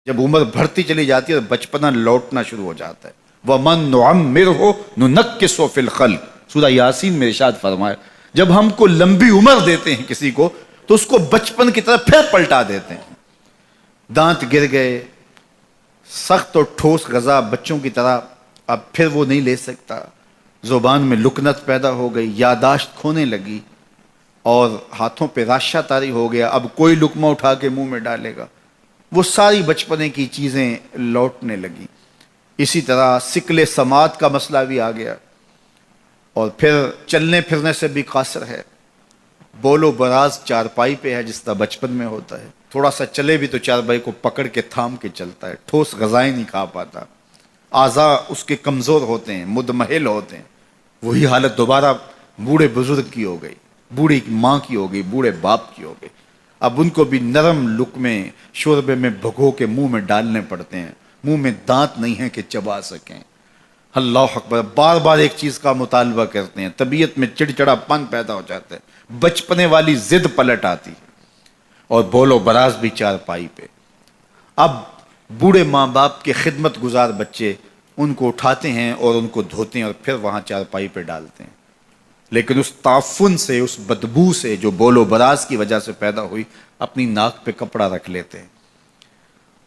جب عمر بڑھتی چلی جاتی ہے تو بچپنا لوٹنا شروع ہو جاتا ہے. وَمَن نُعَمِّرْهُ نُنَكِّسُهُ فِي الْخَلْقِ. سورہ یاسین میں ارشاد فرمایا جب ہم کو لمبی عمر دیتے ہیں کسی کو تو اس کو بچپن کی طرح پھر پلٹا دیتے ہیں. دانت گر گئے، سخت اور ٹھوس غذا بچوں کی طرح اب پھر وہ نہیں لے سکتا، زبان میں لکنت پیدا ہو گئی، یاداشت کھونے لگی اور ہاتھوں پہ راشہ طاری ہو گیا. اب کوئی لقمہ اٹھا کے منہ میں ڈالے گا، وہ ساری بچپنے کی چیزیں لوٹنے لگی. اسی طرح سکل سماعت کا مسئلہ بھی آ گیا اور پھر چلنے پھرنے سے بھی قاصر ہے. بول و براز چارپائی پہ ہے جس طرح بچپن میں ہوتا ہے، تھوڑا سا چلے بھی تو چارپائی کو پکڑ کے تھام کے چلتا ہے، ٹھوس غذائیں نہیں کھا پاتا، اعضاء اس کے کمزور ہوتے ہیں، مدمحل ہوتے ہیں. وہی حالت دوبارہ بوڑھے بزرگ کی ہو گئی، بوڑھی ماں کی ہو گئی، بوڑھے باپ کی ہو گئی. اب ان کو بھی نرم لقمے شوربے میں بھگو کے منہ میں ڈالنے پڑتے ہیں، منہ میں دانت نہیں ہیں کہ چبا سکیں. اللہ اکبر. بار بار ایک چیز کا مطالبہ کرتے ہیں، طبیعت میں چڑچڑا پن پیدا ہو جاتا ہے، بچپنے والی ضد پلٹ آتی اور بول و براز بھی چارپائی پہ. اب بوڑھے ماں باپ کے خدمت گزار بچے ان کو اٹھاتے ہیں اور ان کو دھوتے ہیں اور پھر وہاں چارپائی پہ ڈالتے ہیں. لیکن اس تعفن سے، اس بدبو سے جو بول و براز کی وجہ سے پیدا ہوئی، اپنی ناک پہ کپڑا رکھ لیتے ہیں.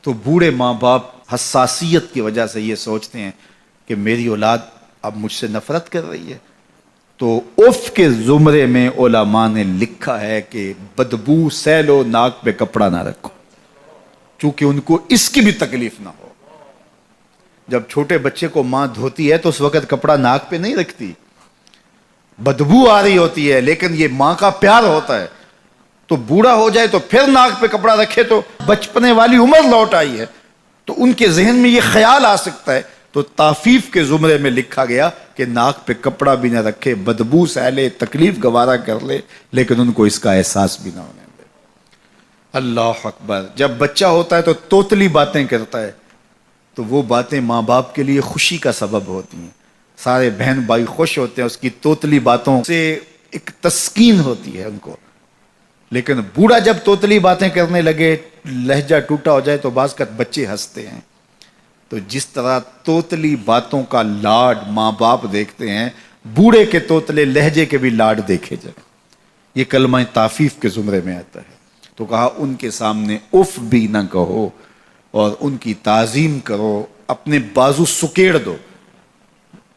تو بوڑھے ماں باپ حساسیت کی وجہ سے یہ سوچتے ہیں کہ میری اولاد اب مجھ سے نفرت کر رہی ہے. تو اف کے زمرے میں علماء نے لکھا ہے کہ بدبو سہ لو، ناک پہ کپڑا نہ رکھو، چونکہ ان کو اس کی بھی تکلیف نہ ہو. جب چھوٹے بچے کو ماں دھوتی ہے تو اس وقت کپڑا ناک پہ نہیں رکھتی، بدبو آ رہی ہوتی ہے، لیکن یہ ماں کا پیار ہوتا ہے. تو بوڑھا ہو جائے تو پھر ناک پہ کپڑا رکھے تو بچپنے والی عمر لوٹ آئی ہے، تو ان کے ذہن میں یہ خیال آ سکتا ہے. تو تعفیف کے زمرے میں لکھا گیا کہ ناک پہ کپڑا بھی نہ رکھے، بدبو سہ لے، تکلیف گوارا کر لے، لیکن ان کو اس کا احساس بھی نہ ہونے دے. اللہ اکبر. جب بچہ ہوتا ہے تو توتلی باتیں کرتا ہے، تو وہ باتیں ماں باپ کے لیے خوشی کا سبب ہوتی ہیں. سارے بہن بھائی خوش ہوتے ہیں، اس کی توتلی باتوں سے ایک تسکین ہوتی ہے ان کو. لیکن بوڑھا جب توتلی باتیں کرنے لگے، لہجہ ٹوٹا ہو جائے تو بعض کا بچے ہنستے ہیں. تو جس طرح توتلی باتوں کا لاڈ ماں باپ دیکھتے ہیں، بوڑھے کے توتلے لہجے کے بھی لاڈ دیکھے جائیں. یہ کلمہ تعفیف کے زمرے میں آتا ہے. تو کہا ان کے سامنے اف بھی نہ کہو اور ان کی تعظیم کرو، اپنے بازو سکیڑ دو.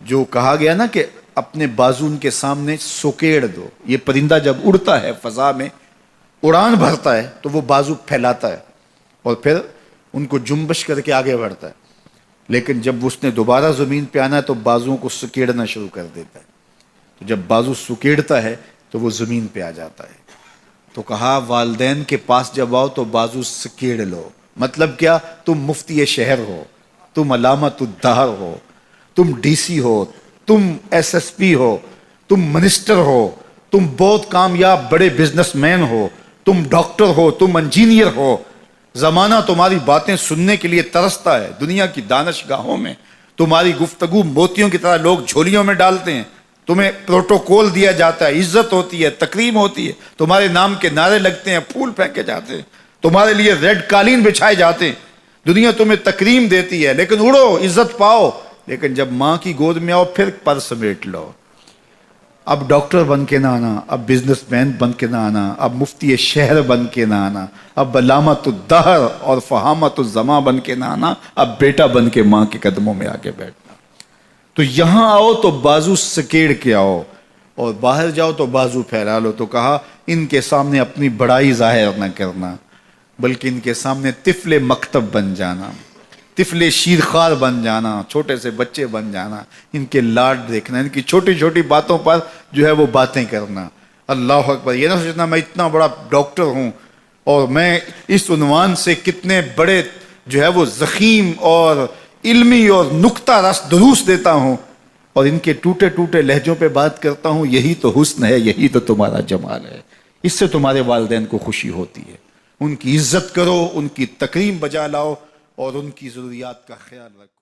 جو کہا گیا نا کہ اپنے بازو ان کے سامنے سکیڑ دو. یہ پرندہ جب اڑتا ہے فضا میں، اڑان بھرتا ہے تو وہ بازو پھیلاتا ہے اور پھر ان کو جنبش کر کے آگے بڑھتا ہے. لیکن جب اس نے دوبارہ زمین پہ آنا ہے تو بازوؤں کو سکیڑنا شروع کر دیتا ہے. تو جب بازو سکیڑتا ہے تو وہ زمین پہ آ جاتا ہے. تو کہا والدین کے پاس جب آؤ تو بازو سکیڑ لو. مطلب کیا؟ تم مفتی شہر ہو، تم علامت الدہر ہو، تم ڈی سی ہو، تم ایس ایس پی ہو، تم منسٹر ہو، تم بہت کامیاب بڑے بزنس مین ہو، تم ڈاکٹر ہو، تم انجینئر ہو. زمانہ تمہاری باتیں سننے کے لیے ترستا ہے. دنیا کی دانش گاہوں میں تمہاری گفتگو موتیوں کی طرح لوگ جھولیوں میں ڈالتے ہیں. تمہیں پروٹوکول دیا جاتا ہے، عزت ہوتی ہے، تکریم ہوتی ہے، تمہارے نام کے نعرے لگتے ہیں، پھول پھینکے جاتے ہیں، تمہارے لیے ریڈ قالین بچھائے جاتے ہیں. دنیا تمہیں تکریم دیتی ہے، لیکن اڑو، عزت پاؤ. لیکن جب ماں کی گود میں آؤ پھر پر سمیٹ لو. اب ڈاکٹر بن کے نہ آنا، اب بزنس مین بن کے نہ آنا، اب مفتی شہر بن کے نہ آنا، اب علامت الدہر اور فہامت الزماں بن کے نہ آنا، اب بیٹا بن کے ماں کے قدموں میں آ کے بیٹھنا. تو یہاں آؤ تو بازو سکیڑ کے آؤ اور باہر جاؤ تو بازو پھیلا لو. تو کہا ان کے سامنے اپنی بڑائی ظاہر نہ کرنا، بلکہ ان کے سامنے طفل مکتب بن جانا، طفل شیرخوار بن جانا، چھوٹے سے بچے بن جانا، ان کے لاڈ دیکھنا، ان کی چھوٹی چھوٹی باتوں پر جو ہے وہ باتیں کرنا. اللہ اکبر. یہ نہ سوچنا میں اتنا بڑا ڈاکٹر ہوں اور میں اس عنوان سے کتنے بڑے جو ہے وہ ضخیم اور علمی اور نکتہ رس دروس دیتا ہوں اور ان کے ٹوٹے ٹوٹے لہجوں پہ بات کرتا ہوں. یہی تو حسن ہے، یہی تو تمہارا جمال ہے. اس سے تمہارے والدین کو خوشی ہوتی ہے. ان کی عزت کرو، ان کی تکریم بجا لاؤ اور ان کی ضروریات کا خیال رکھو.